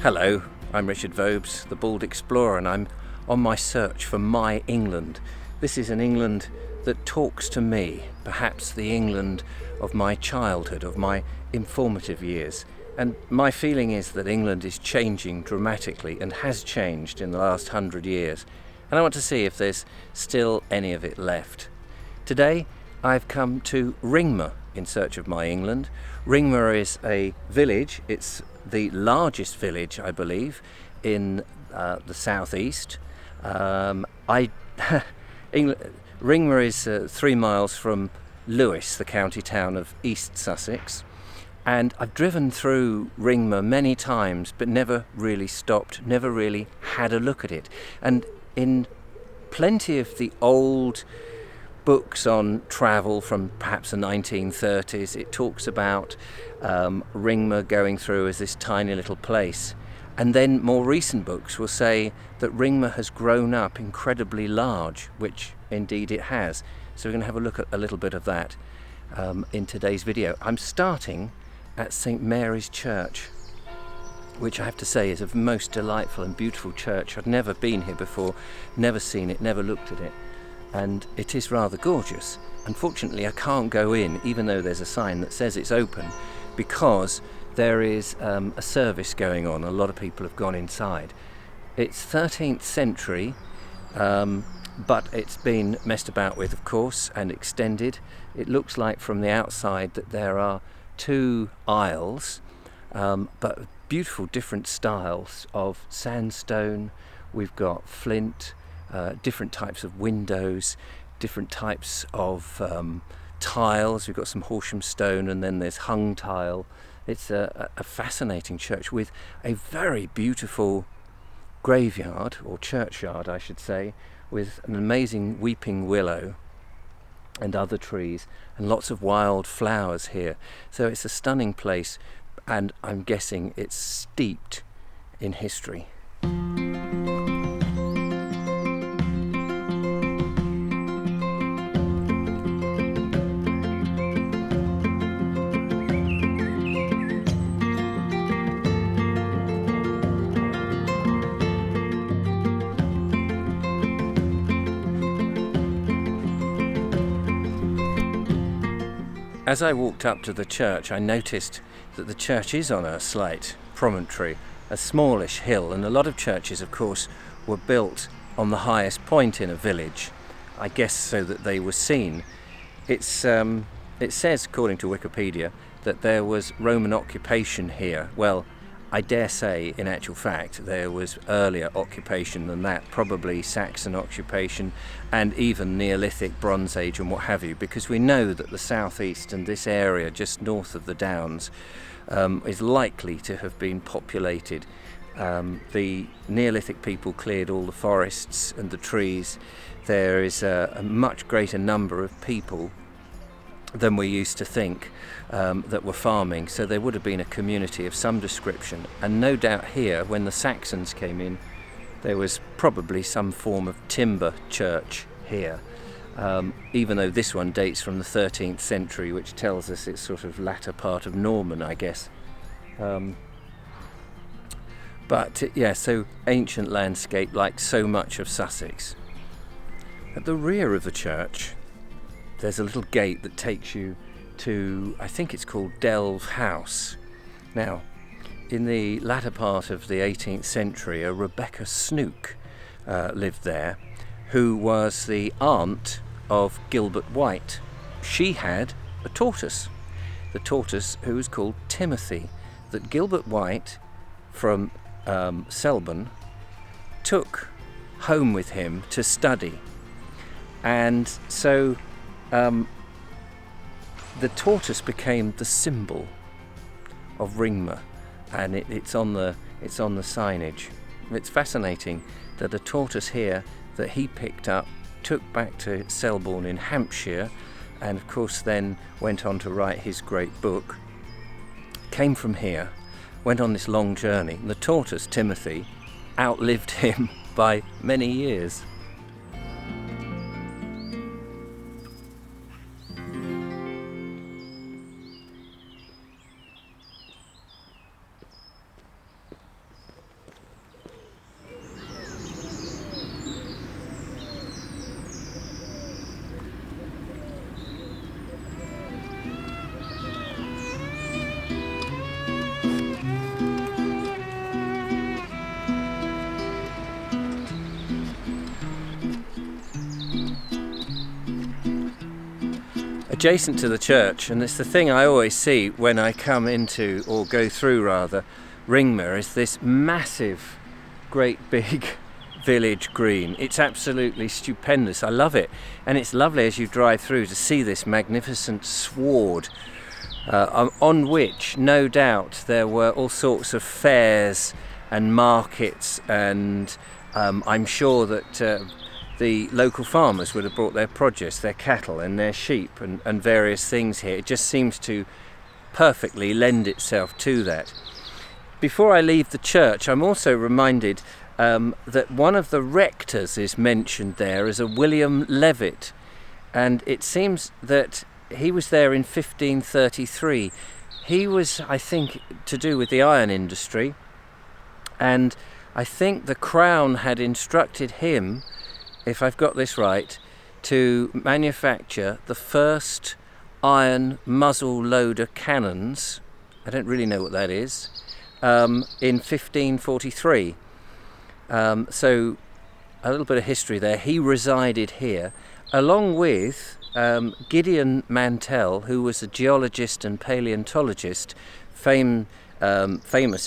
Hello, I'm Richard Vobes, the Bald Explorer, and I'm on my search for my England. This is an England that talks to me, perhaps the England of my childhood, of my informative years. And my feeling is that England is changing dramatically and has changed in the last 100 years. And I want to see if there's still any of it left. Today, I've come to Ringmer in search of my England. Ringmer is a village. It's the largest village, I believe, in the southeast. Ringmer is 3 miles from Lewes, the county town of East Sussex. And I've driven through Ringmer many times, but never really stopped, never really had a look at it. And in plenty of the old books on travel from perhaps the 1930s, it talks about Ringmer going through as this tiny little place. And then more recent books will say that Ringmer has grown up incredibly large, which indeed it has. So we're going to have a look at a little bit of that in today's video. I'm starting at St. Mary's Church, which I have to say is a most delightful and beautiful church. I'd never been here before, never seen it, never looked at it. And it is rather gorgeous. Unfortunately, I can't go in, even though there's a sign that says it's open, because there is a service going on. A lot of people have gone inside. It's 13th century, but it's been messed about with, of course, and extended. It looks like from the outside that there are 2 aisles, but beautiful different styles of sandstone. We've got flint, different types of windows, different types of tiles. We've got some Horsham stone, and then there's hung tile. It's a fascinating church with a very beautiful graveyard, or churchyard I should say, with an amazing weeping willow and other trees and lots of wild flowers here. So it's a stunning place, and I'm guessing it's steeped in history. As I walked up to the church, I noticed that the church is on a slight promontory, a smallish hill, and a lot of churches, of course, were built on the highest point in a village, I guess so that they were seen. It says, according to Wikipedia, that there was Roman occupation here. Well, I dare say, in actual fact, there was earlier occupation than that, probably Saxon occupation and even Neolithic, Bronze Age and what have you, because we know that the southeast and this area just north of the Downs is likely to have been populated. The Neolithic people cleared all the forests and the trees. There is a much greater number of people than we used to think that were farming, so there would have been a community of some description, and no doubt here, when the Saxons came in, there was probably some form of timber church here, even though this one dates from the 13th century, which tells us it's sort of latter part of Norman, I guess. But yeah, so ancient landscape like so much of Sussex. At the rear of the church, there's a little gate that takes you to, I think it's called Delve House. Now, in the latter part of the 18th century, a Rebecca Snook lived there, who was the aunt of Gilbert White. She had a tortoise, the tortoise who was called Timothy, that Gilbert White from Selborne took home with him to study. And so the tortoise became the symbol of Ringmer, and it's on the signage. It's fascinating that a tortoise here that he picked up, took back to Selborne in Hampshire, and of course then went on to write his great book, came from here, went on this long journey, and the tortoise, Timothy, outlived him by many years. adjacent to the church, and it's the thing I always see when I come into, or go through rather, Ringmer, is this massive, great big village green. It's absolutely stupendous. I love it, and it's lovely as you drive through to see this magnificent sward on which no doubt there were all sorts of fairs and markets, and I'm sure that the local farmers would have brought their produce, their cattle and their sheep and various things here. It just seems to perfectly lend itself to that. Before I leave the church, I'm also reminded that one of the rectors is mentioned there as a William Levitt, and it seems that he was there in 1533. He was, I think, to do with the iron industry, and I think the Crown had instructed him, if I've got this right, to manufacture the first iron muzzle loader cannons. I don't really know what that is. In 1543. So a little bit of history there. He resided here along with Gideon Mantell, who was a geologist and paleontologist, famous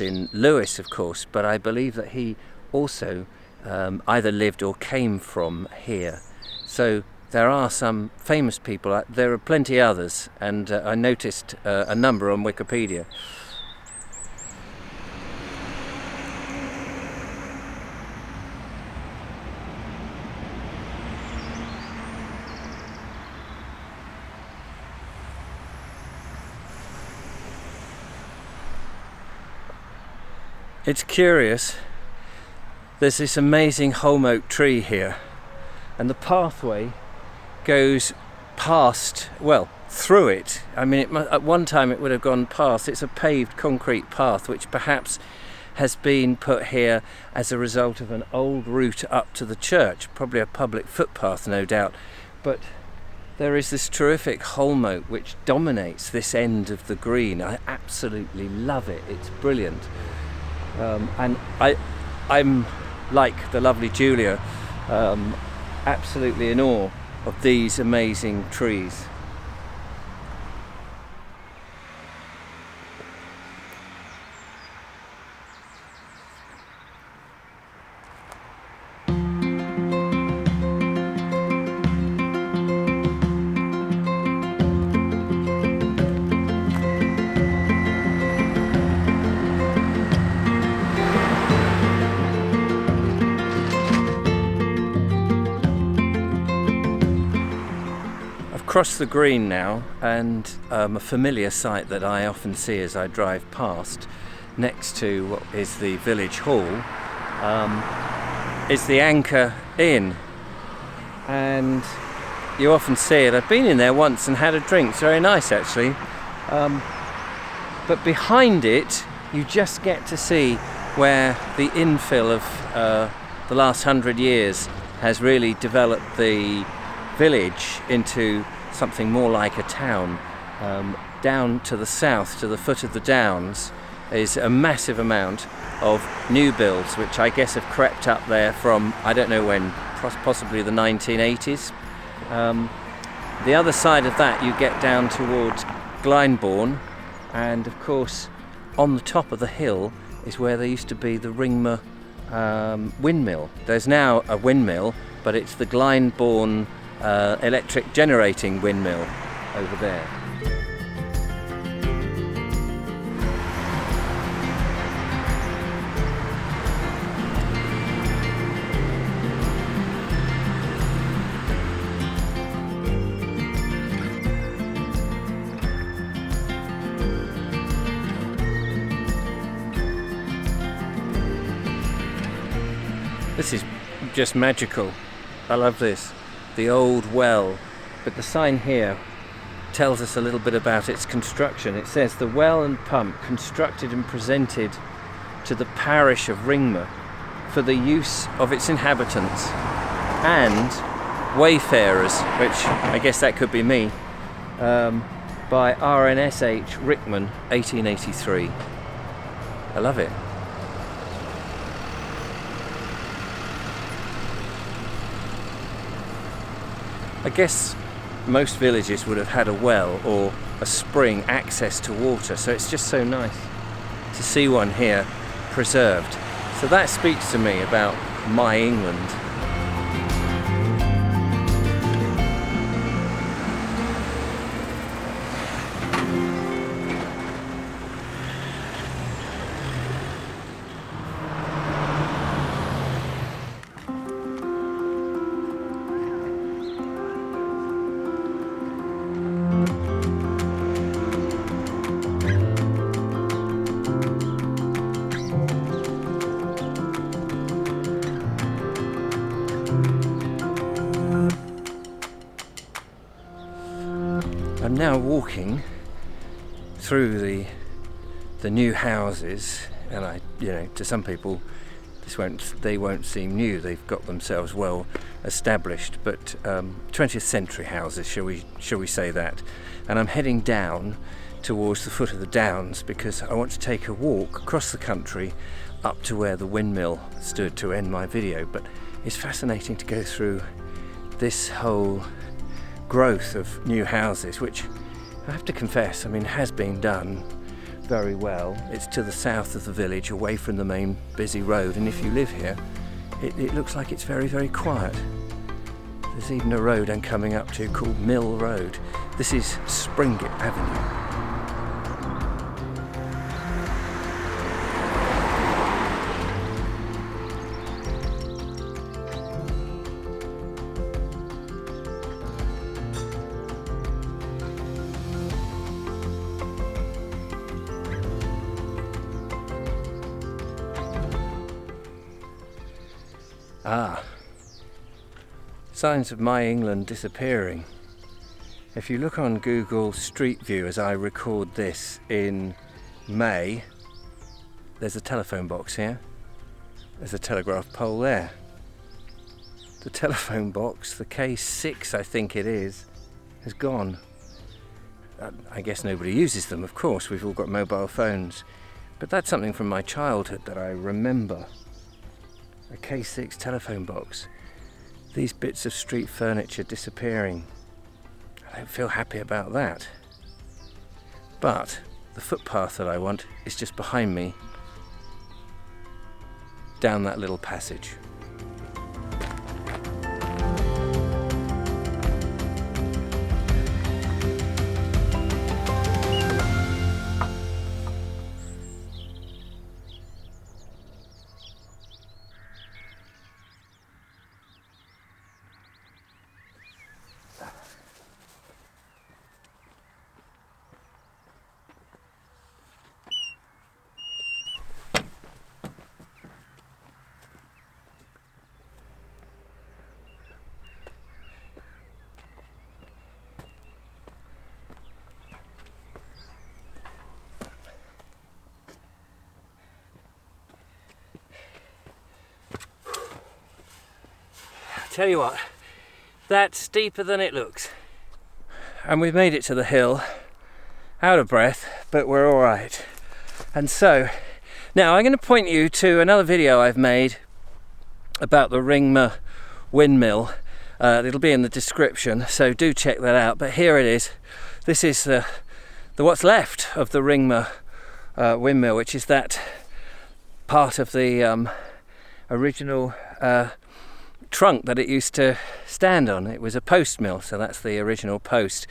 in Lewis, of course, but I believe that he also either lived or came from here. So there are some famous people. There are plenty others, and I noticed a number on Wikipedia. It's curious, there's this amazing holm oak tree here, and the pathway goes past, well, through it. I mean, at one time it would have gone past. It's a paved concrete path which perhaps has been put here as a result of an old route up to the church, probably a public footpath, no doubt. But there is this terrific holm oak which dominates this end of the green. I absolutely love it. It's brilliant. And I'm like the lovely Julia, absolutely in awe of these amazing trees. Across the green now, and a familiar sight that I often see as I drive past, next to what is the village hall, is the Anchor Inn, and you often see it. I've been in there once and had a drink. It's very nice actually, but behind it you just get to see where the infill of the last 100 years has really developed the village into something more like a town. Down to the south, to the foot of the downs, is a massive amount of new builds, which I guess have crept up there from, I don't know when, possibly the 1980s. The other side of that you get down towards Glyndebourne, and of course on the top of the hill is where there used to be the Ringmer Windmill. There's now a windmill, but it's the Glyndebourne electric generating windmill over there. This is just magical. I love this. The old well, but the sign here tells us a little bit about its construction. It says the well and pump constructed and presented to the parish of Ringmer for the use of its inhabitants and wayfarers, which I guess that could be me, by RNSH Rickman, 1883. I love it. I guess most villages would have had a well or a spring access to water, so it's just so nice to see one here preserved. So that speaks to me about my England. I'm now walking through the new houses, and to some people they won't seem new. They've got themselves well established, but 20th century houses, shall we say that? And I'm heading down towards the foot of the downs because I want to take a walk across the country up to where the windmill stood to end my video. But it's fascinating to go through this whole growth of new houses, which I have to confess, has been done very well. It's to the south of the village, away from the main busy road, and if you live here, it looks like it's very, very quiet. There's even a road I'm coming up to called Mill Road. This is Springett Avenue. Signs of my England disappearing. If you look on Google Street View as I record this in May, there's a telephone box here. There's a telegraph pole there. The telephone box, the K6 I think it is, has gone. I guess nobody uses them, of course, we've all got mobile phones. But that's something from my childhood that I remember. A K6 telephone box. These bits of street furniture disappearing. I don't feel happy about that. But the footpath that I want is just behind me, down that little passage. Tell you what, that's steeper than it looks. And we've made it to the hill, out of breath, but we're all right. And so, now I'm going to point you to another video I've made about the Ringmer Windmill. It'll be in the description, so do check that out. But here it is. This is the what's left of the Ringmer Windmill, which is that part of the original trunk that it used to stand on. It was a post mill, so that's the original post.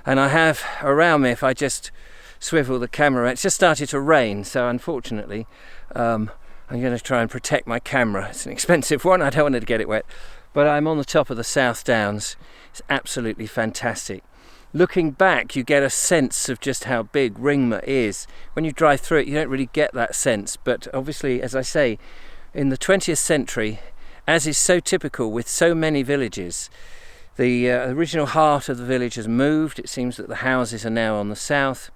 And I have around me, if I just swivel the camera, it's just started to rain, so unfortunately I'm going to try and protect my camera. It's an expensive one, I don't want it to get it wet, but I'm on the top of the South Downs. It's absolutely fantastic. Looking back, you get a sense of just how big Ringmer is. When you drive through it, you don't really get that sense, but obviously, as I say, in the 20th century, as is so typical with so many villages, the original heart of the village has moved. It seems that the houses are now on the south,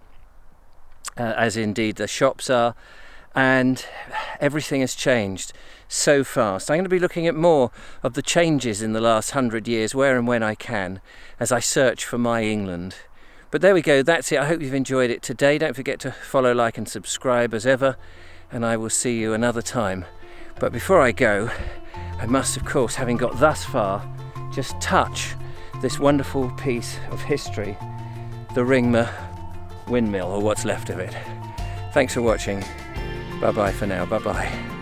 as indeed the shops are, and everything has changed so fast. I'm going to be looking at more of the changes in the last 100 years, where and when I can, as I search for my England. But there we go, that's it. I hope you've enjoyed it today. Don't forget to follow, like and subscribe as ever, and I will see you another time. But before I go, I must, of course, having got thus far, just touch this wonderful piece of history, the Ringmer Windmill, or what's left of it. Thanks for watching. Bye bye for now. Bye bye.